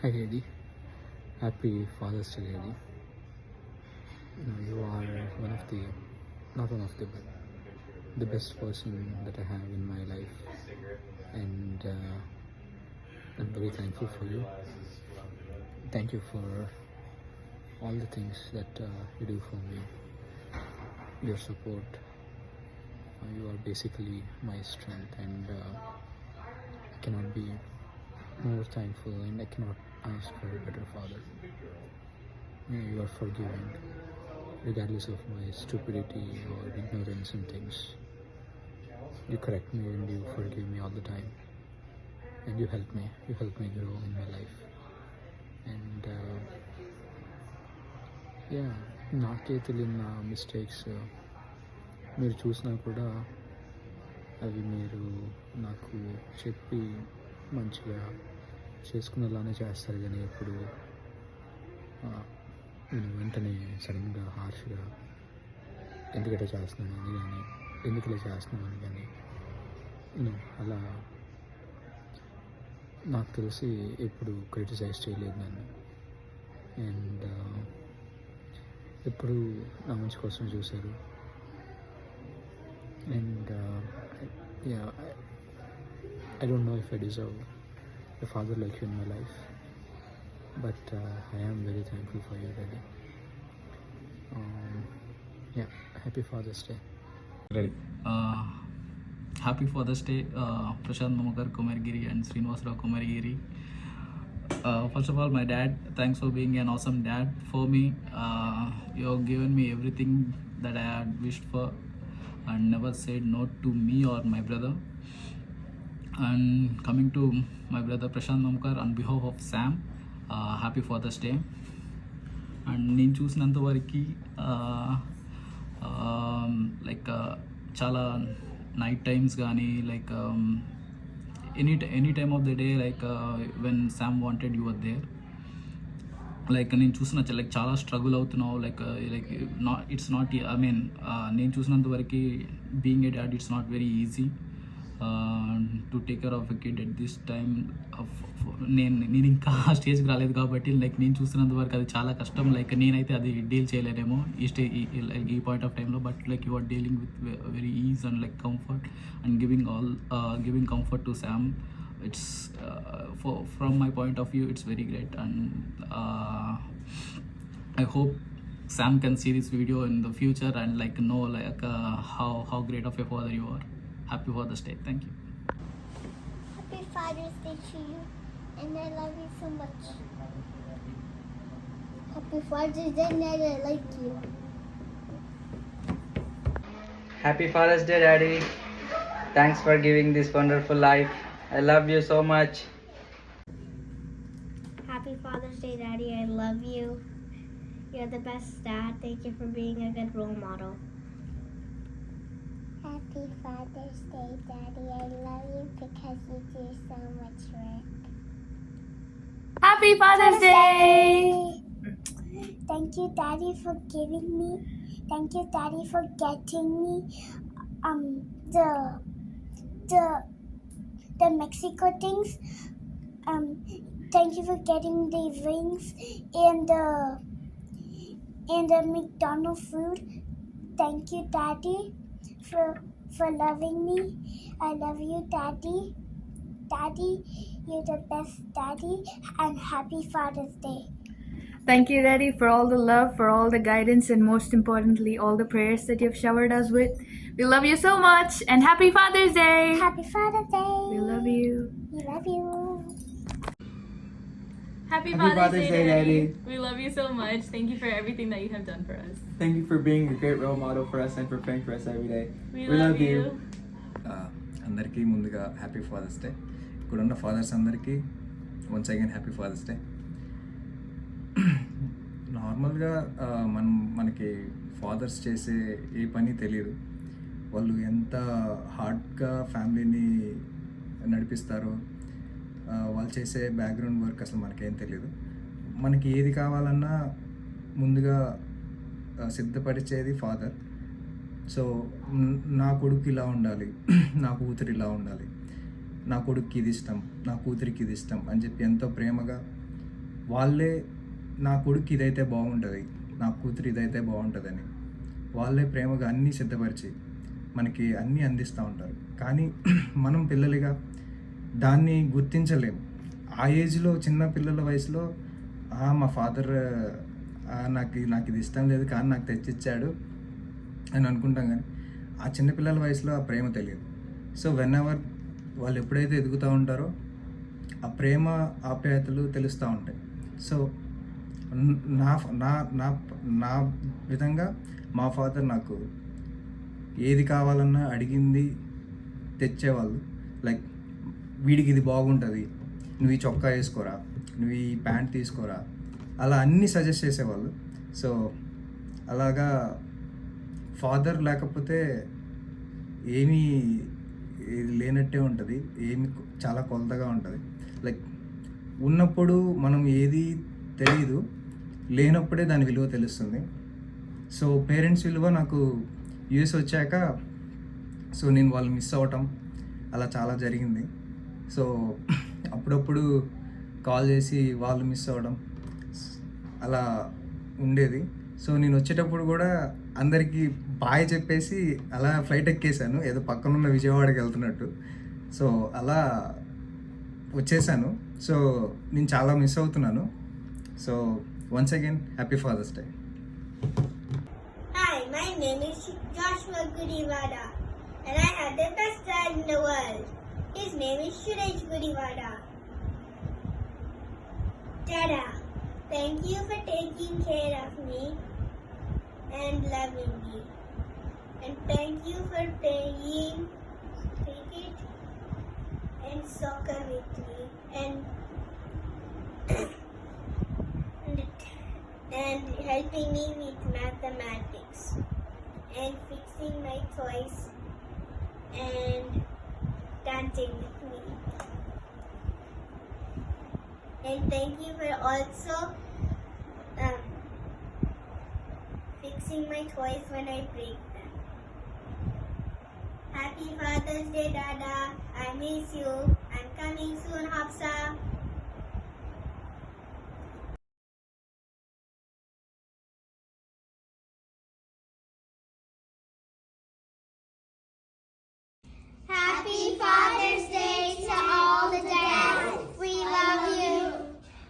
Hi Eddie, happy Father's Day Eddie. You are one of the, not one of the, but the best person that I have in my life, and I'm very thankful for you. Thank you for all the things that you do for me, your support. You are basically my strength, and I cannot be more thankful, and I cannot ask for a better father. You are forgiving, regardless of my stupidity or ignorance in things. You correct me and you forgive me all the time, and you help me grow in my life. And నాకే తెలియని mistakes మీరు చూసినా కూడా అవి మీరు నాకు చెప్పి మంచిగా చేసుకునేలానే చేస్తారు, కానీ ఎప్పుడు నేను వెంటనే సడన్గా హార్ష్గా ఎందుకట్లా చేస్తున్నాను అని కానీ ఎందుకు ఇలా చేస్తున్నాను అని కానీ అలా నాకు తెలిసి ఎప్పుడు క్రిటిసైజ్ చేయలేదు నన్ను, అండ్ ఎప్పుడు నా మంచి కోసం చూశారు. And I don't know if I deserve a father like you in my life, but I am very thankful for you, Daddy. Happy Father's Day. Ready. Happy Father's Day, Prashant Mamakar Komargiri and Srinivasrao Komargiri. First of all, my dad, thanks for being an awesome dad for me. You have given me everything that I had wished for and never said no to me or my brother. And coming to my brother Prashant Mamakar, on behalf of Sam, happy Father's Day. And నేను చూసినంత వరకు like చాలా night times కానీ like any time of the day like when Sam wanted your there. Like నేను చూసిన like చాలా struggle అవుతున్నావు, like it's not నేను చూసినంత వరకు being a dad it's not very easy to take care of a kid at this time. నేను ఇంకా ఆ స్టేజ్కి రాలేదు కాబట్టి లైక్ నేను చూస్తున్నంత వరకు అది చాలా కష్టం. లైక్ నేనైతే అది డీల్ చేయలేనేమో ఈ పాయింట్ ఆఫ్ టైంలో, but like you are dealing with very ease and like comfort and giving comfort to Sam. It's from my point of view it's very great, and I hope Sam can see this video in the future and like know like how great of a father you are. Happy Father's Day. Thank you. Happy Father's Day to you, and I love you so much. Happy Father's Day, and I like you. Happy Father's Day, Daddy. Thanks for giving this wonderful life. I love you so much. Happy Father's Day, Daddy. I love you. You're the best dad. Thank you for being a good role model. Happy Father's Day, Daddy. I love you because you do so much work. Happy Father's Day! Thank you, Daddy, for giving me. Thank you, Daddy, for getting me the Mexico things. Thank you for getting the rings and the McDonald's food. Thank you, Daddy, for loving me. I love you, Daddy. Daddy, you're the best Daddy, and happy Father's Day. Thank you, Daddy, for all the love, for all the guidance, and most importantly, all the prayers that you've showered us with. We love you so much, and happy Father's Day! Happy Father's Day. We love you. We love you. Happy Father's Day, Daddy. We love you so much. Thank you for everything that you have done for us. Thank you for being a great role model for us and for praying for us every day. We love you. అందరికీ ముందుగా happy fathers day. ఇక్కడున్న fathers అందరికీ once again happy fathers day. నార్మల్గా మనకి fathers చేసే ఏ పని తెలియదు. వాళ్ళు ఎంత హార్డ్గా ఫ్యామిలీని నడిపిస్తారో, వాళ్ళు చేసే బ్యాక్గ్రౌండ్ వర్క్ అసలు మనకేం తెలియదు. మనకి ఏది కావాలన్నా ముందుగా సిద్ధపరిచేది ఫాదర్. సో నా కొడుకు ఇలా ఉండాలి, నా కూతురు ఇలా ఉండాలి, నా కొడుక్కి ఇది ఇష్టం, నా కూతురికి ఇది ఇష్టం అని చెప్పి ఎంతో ప్రేమగా వాళ్ళే నా కొడుకు ఇదైతే బాగుంటుంది, నా కూతురు ఇదైతే బాగుంటుందని వాళ్ళే ప్రేమగా అన్నీ సిద్ధపరిచి మనకి అన్నీ అందిస్తూ ఉంటారు. కానీ మనం పిల్లలుగా దాన్ని గుర్తించలేము. ఆ ఏజ్లో, చిన్న పిల్లల వయసులో మా ఫాదర్ నాకు ఇది ఇష్టం లేదు కానీ నాకు తెచ్చిచ్చాడు అని అనుకుంటాం. కానీ ఆ చిన్నపిల్లల వయసులో ఆ ప్రేమ తెలియదు. సో వెన్ ఎవర్ వాళ్ళు ఎప్పుడైతే ఎదుగుతూ ఉంటారో ఆ ప్రేమ ఆప్యాయతలు తెలుస్తూ ఉంటాయి. సో నా నా నా నా విధంగా మా ఫాదర్ నాకు ఏది కావాలన్నా అడిగింది తెచ్చేవాళ్ళు. లైక్ వీడికి ఇది బాగుంటుంది, నువ్వు ఈ చొక్కా వేసుకోరా, నువ్వు ఈ ప్యాంట్ తీసుకోరా, అలా అన్నీ సజెస్ట్ చేసేవాళ్ళు. సో అలాగా ఫాదర్ లేకపోతే ఏమీ లేనట్టే ఉంటుంది, ఏమి చాలా కొలతగా ఉంటుంది. లైక్ ఉన్నప్పుడు మనం ఏది తెలీదు, లేనప్పుడే దాని విలువ తెలుస్తుంది. సో పేరెంట్స్ విలువ నాకు యూఎస్ వచ్చాక సో నేను వాళ్ళు మిస్ అవ్వటం అలా చాలా జరిగింది. సో అప్పుడప్పుడు కాల్ చేసి వాళ్ళు మిస్ అవ్వడం అలా ఉండేది. సో నేను వచ్చేటప్పుడు కూడా అందరికీ బాయ్ చెప్పేసి అలా ఫ్లైట్ ఎక్కేసాను, ఏదో పక్కనున్న విజయవాడకి వెళ్తున్నట్టు. సో అలా వచ్చేసాను. సో నేను చాలా మిస్ అవుతున్నాను. So once again happy fathers day. Hi, my name is Joshua Gudivada, and I have the best dad in the world. His name is Suresh Gudivada. Dada, thank you for taking care of me and loving me. And thank you for playing cricket and soccer with me and helping me with mathematics and fixing my toys and dancing with me. And thank you for also fixing my toys when I break them. Happy Father's Day, Dada. I miss you. I'm coming soon, Hafsa. Happy Father's Day.